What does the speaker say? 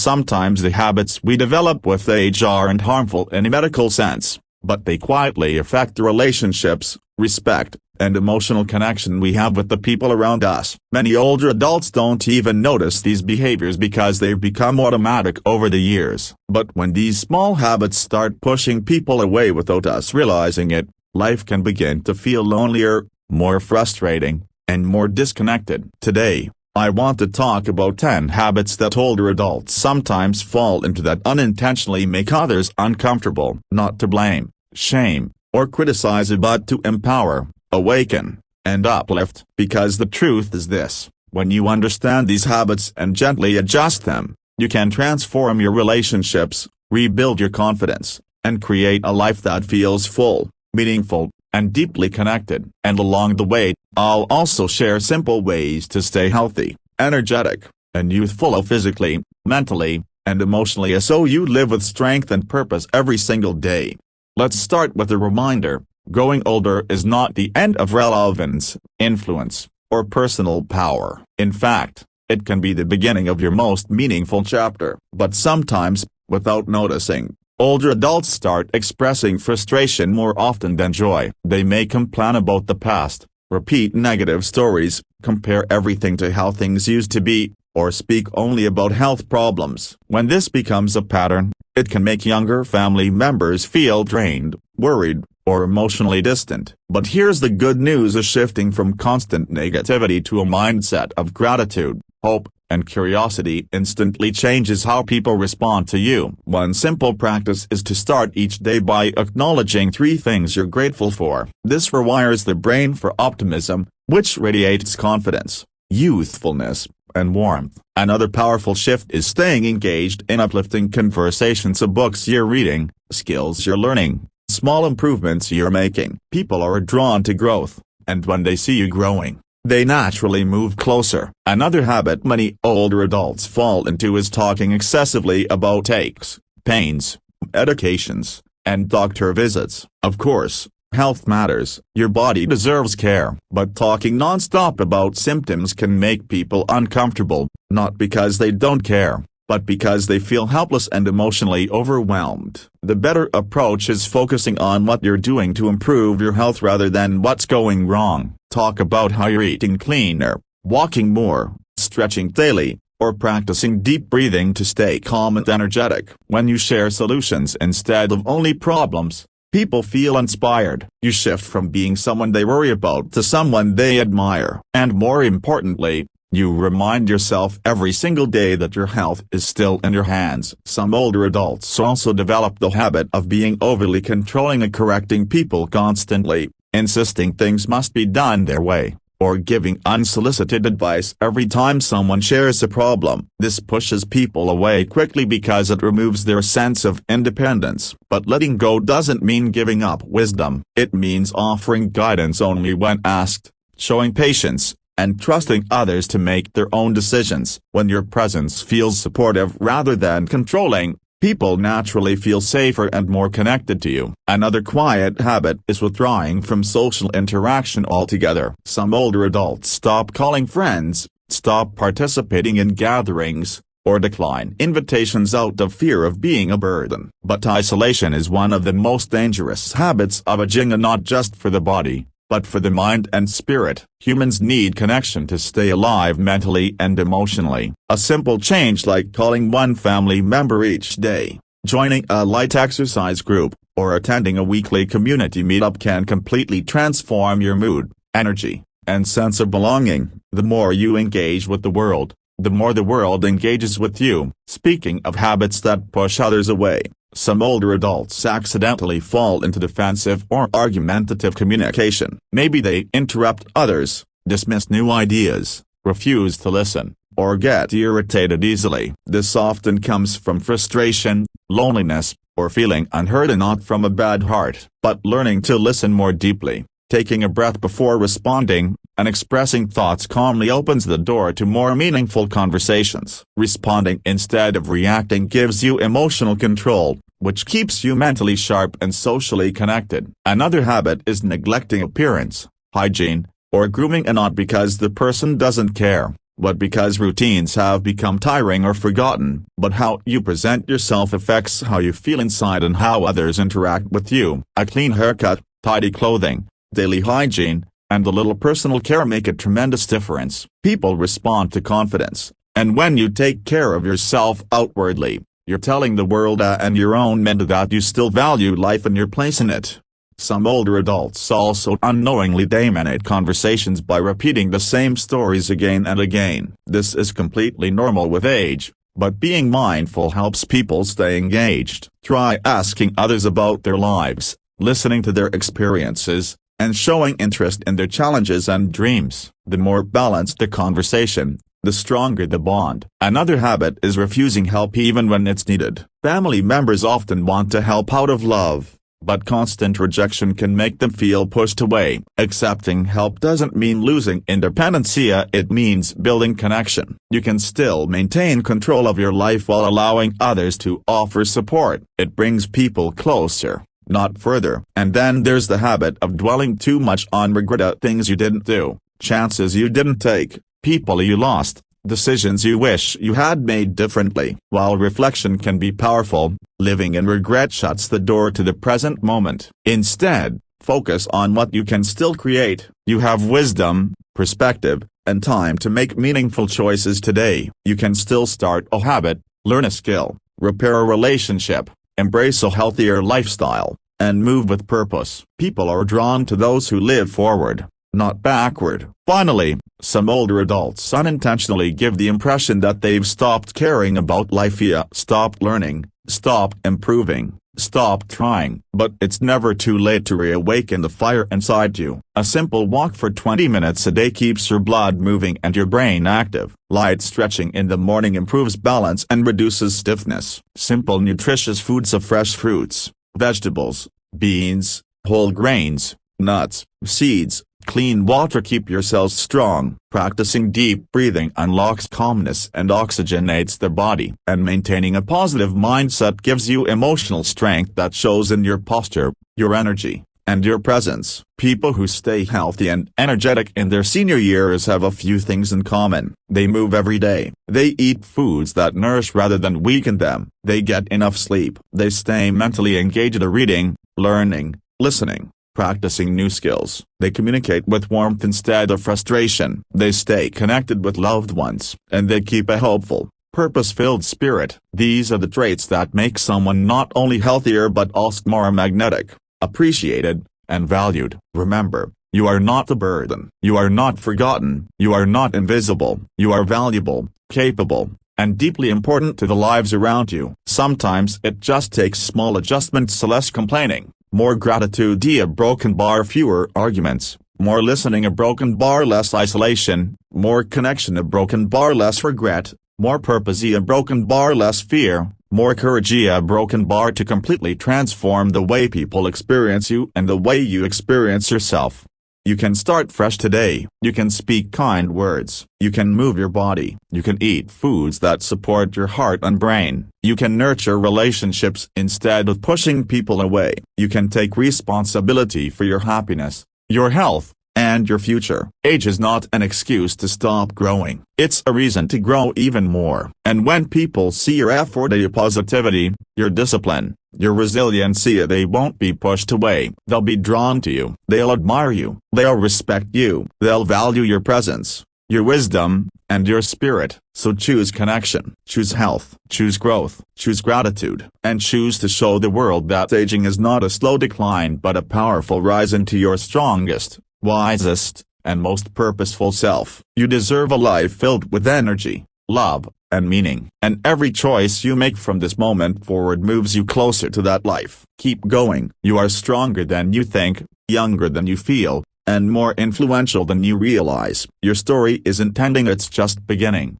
Sometimes the habits we develop with age aren't harmful in a medical sense, but they quietly affect the relationships, respect, and emotional connection we have with the people around us. Many older adults don't even notice these behaviors because they've become automatic over the years. But when these small habits start pushing people away without us realizing it, life can begin to feel lonelier, more frustrating, and more disconnected. Today, I want to talk about 10 habits that older adults sometimes fall into that unintentionally make others uncomfortable. Not to blame, shame, or criticize but to empower, awaken, and uplift. Because the truth is this: when you understand these habits and gently adjust them, you can transform your relationships, rebuild your confidence, and create a life that feels full, meaningful, and deeply connected. And along the way, I'll also share simple ways to stay healthy, energetic, and youthful physically, mentally, and emotionally so you live with strength and purpose every single day. Let's start with a reminder: growing older is not the end of relevance, influence, or personal power. In fact, it can be the beginning of your most meaningful chapter. But sometimes, without noticing, older adults start expressing frustration more often than joy. They may complain about the past, repeat negative stories, compare everything to how things used to be, or speak only about health problems. When this becomes a pattern, it can make younger family members feel drained, worried, or emotionally distant. But here's the good news: a shifting from constant negativity to a mindset of gratitude, hope, and curiosity instantly changes how people respond to you. One simple practice is to start each day by acknowledging 3 things you're grateful for. This rewires the brain for optimism, which radiates confidence, youthfulness, and warmth. Another powerful shift is staying engaged in uplifting conversations of books you're reading, skills you're learning, small improvements you're making. People are drawn to growth, and when they see you growing, they naturally move closer. Another habit many older adults fall into is talking excessively about aches, pains, medications, and doctor visits. Of course, health matters. Your body deserves care. But talking non-stop about symptoms can make people uncomfortable, not because they don't care, but because they feel helpless and emotionally overwhelmed. The better approach is focusing on what you're doing to improve your health rather than what's going wrong. Talk about how you're eating cleaner, walking more, stretching daily, or practicing deep breathing to stay calm and energetic. When you share solutions instead of only problems, people feel inspired. You shift from being someone they worry about to someone they admire. And more importantly, you remind yourself every single day that your health is still in your hands. Some older adults also develop the habit of being overly controlling and correcting people constantly, insisting things must be done their way, or giving unsolicited advice every time someone shares a problem. This pushes people away quickly because it removes their sense of independence. But letting go doesn't mean giving up wisdom. It means offering guidance only when asked, showing patience, and trusting others to make their own decisions. When your presence feels supportive rather than controlling, people naturally feel safer and more connected to you. Another quiet habit is withdrawing from social interaction altogether. Some older adults stop calling friends, stop participating in gatherings, or decline invitations out of fear of being a burden. But isolation is one of the most dangerous habits of aging, and not just for the body, but for the mind and spirit. Humans need connection to stay alive mentally and emotionally. A simple change like calling one family member each day, joining a light exercise group, or attending a weekly community meetup can completely transform your mood, energy, and sense of belonging. The more you engage with the world, the more the world engages with you. Speaking of habits that push others away, some older adults accidentally fall into defensive or argumentative communication. Maybe they interrupt others, dismiss new ideas, refuse to listen, or get irritated easily. This often comes from frustration, loneliness, or feeling unheard, and not from a bad heart. But learning to listen more deeply, taking a breath before responding, and expressing thoughts calmly opens the door to more meaningful conversations. Responding instead of reacting gives you emotional control, which keeps you mentally sharp and socially connected. Another habit is neglecting appearance, hygiene, or grooming, and not because the person doesn't care, but because routines have become tiring or forgotten. But how you present yourself affects how you feel inside and how others interact with you. A clean haircut, tidy clothing, daily hygiene, and a little personal care make a tremendous difference. People respond to confidence, and when you take care of yourself outwardly, you're telling the world and your own mind that you still value life and your place in it. Some older adults also unknowingly dominate conversations by repeating the same stories again and again. This is completely normal with age, but being mindful helps people stay engaged. Try asking others about their lives, listening to their experiences, and showing interest in their challenges and dreams. The more balanced the conversation, the stronger the bond. Another habit is refusing help even when it's needed. Family members often want to help out of love, but constant rejection can make them feel pushed away. Accepting help doesn't mean losing independency, it means building connection. You can still maintain control of your life while allowing others to offer support. It brings people closer, not further. And then there's the habit of dwelling too much on regret at things you didn't do, chances you didn't take, people you lost, decisions you wish you had made differently. While reflection can be powerful, living in regret shuts the door to the present moment. Instead, focus on what you can still create. You have wisdom, perspective, and time to make meaningful choices today. You can still start a habit, learn a skill, repair a relationship, embrace a healthier lifestyle, and move with purpose. People are drawn to those who live forward, not backward. Finally, some older adults unintentionally give the impression that they've stopped caring about life, stopped learning, stopped improving, stopped trying. But it's never too late to reawaken the fire inside you. A simple walk for 20 minutes a day keeps your blood moving and your brain active. Light stretching in the morning improves balance and reduces stiffness. Simple nutritious foods of fresh fruits, vegetables, beans, whole grains, nuts, seeds, clean water keep your cells strong. Practicing deep breathing unlocks calmness and oxygenates the body. And maintaining a positive mindset gives you emotional strength that shows in your posture, your energy, and your presence. People who stay healthy and energetic in their senior years have a few things in common. They move every day. They eat foods that nourish rather than weaken them. They get enough sleep. They stay mentally engaged reading, learning, listening, practicing new skills. They communicate with warmth instead of frustration. They stay connected with loved ones. And they keep a hopeful, purpose-filled spirit. These are the traits that make someone not only healthier but also more magnetic, appreciated, and valued. Remember, you are not a burden. You are not forgotten. You are not invisible. You are valuable, capable, and deeply important to the lives around you. Sometimes it just takes small adjustments, less complaining, more gratitude, a broken bar, fewer arguments, more listening, a broken bar, less isolation, more connection, a broken bar, less regret, more purpose, a broken bar, less fear, more courage, a broken bar, to completely transform the way people experience you and the way you experience yourself. You can start fresh today. You can speak kind words. You can move your body. You can eat foods that support your heart and brain. You can nurture relationships instead of pushing people away. You can take responsibility for your happiness, your health, and your future. Age is not an excuse to stop growing. It's a reason to grow even more. And when people see your effort, your positivity, your discipline, your resiliency, they won't be pushed away. They'll be drawn to you. They'll admire you. They'll respect you. They'll value your presence, your wisdom, and your spirit. So choose connection, choose health, choose growth, choose gratitude, and choose to show the world that aging is not a slow decline but a powerful rise into your strongest, wisest, and most purposeful self. You deserve a life filled with energy, love, and meaning. And every choice you make from this moment forward moves you closer to that life. Keep going. You are stronger than you think, younger than you feel, and more influential than you realize. Your story isn't ending, it's just beginning.